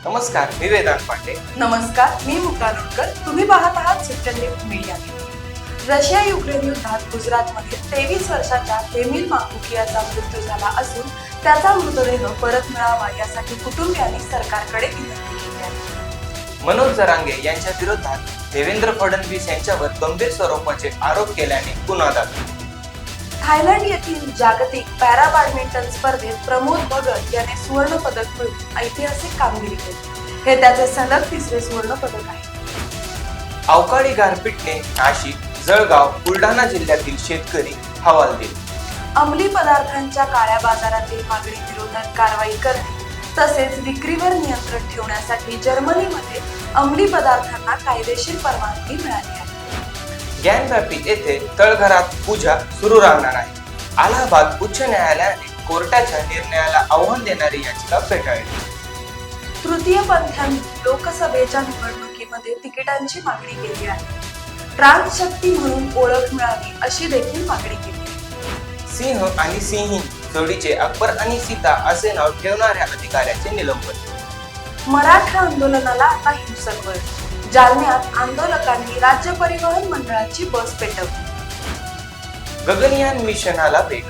नमस्कार, मी वेदांत पांडे. नमस्कार, मी मुक्ता लोणकर. तुम्ही पाहत आहात सिप्टेंबर मीडिया. रशिया युक्रेन युद्धात गुजरातमधील 23 वर्षाच्या एमिल माकुकियाचा मृत्यू झाला असून त्याचा मृतदेह परत मिळावा यासाठी कुटुंबियांनी सरकारकडे विनंती केली आहे. मनोज जरांगे यांच्या विरोधात देवेंद्र फडणवीस यांच्यावर गंभीर स्वरूपाचे आरोप केल्याने गुन्हा दाखल. थायलंड येथील जागतिक पॅरा बॅडमिंटन स्पर्धेत प्रमोद भगत याने सुवर्ण पदक मिळवून ऐतिहासिक कामगिरी केली. हे त्याचे सलग तिसरे सुवर्ण पदक आहे. अवकाळी गारपीटने नाशिक, जळगाव, बुलढाणा जिल्ह्यातील शेतकरी हवालदिल. अंमली पदार्थांच्या काळ्या बाजारातील मागणी विरोधात कारवाई करणे तसेच विक्रीवर नियंत्रण ठेवण्यासाठी जर्मनीमध्ये अंमली पदार्थांना कायदेशीर परवानगी मिळाली आहे. ज्ञानव्यापी येथे तळघरात पूजा सुरू राहणार आहे. अलाहाबाद उच्च न्यायालयाने कोर्टाच्या निर्णयाला आव्हान देणारी याचिका फेटाळली. तृतीयपंथीयांनी लोकसभेच्या निवडणुकीमध्ये तिकिटांची मागणी केली आहे. ट्रान्स शक्ती म्हणून ओळख मिळावी अशी देखील मागणी केली आहे. सिंह आणि सिंहीण जोडीचे अकबर आणि सीता असे नाव ठेवणाऱ्या अधिकाऱ्याचे निलंबन. मराठा आंदोलनाला आता हिंसक वळण. जालन्यात आंदोलकांनी राज्य परिवहन मंडळाची बस पेटवली. गगनयान मिशनाला वेग.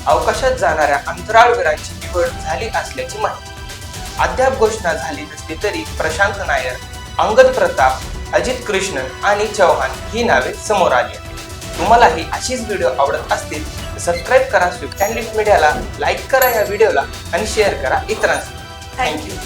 अवकाशात जाणाऱ्या अंतराळवीरांची निवड झाली असल्याची माहिती. अद्याप घोषणा झाली नसली तरी प्रशांत नायर, अंगद प्रताप, अजित कृष्णन आणि चौहान ही नावे समोर आली आहेत. तुम्हालाही अशीच व्हिडिओ आवडत असतील तर सबस्क्राईब करा स्विफ्ट अँड लिफ्ट मीडियाला, लाईक करा या व्हिडिओला आणि शेअर करा इतरांसाठी. थँक्यू.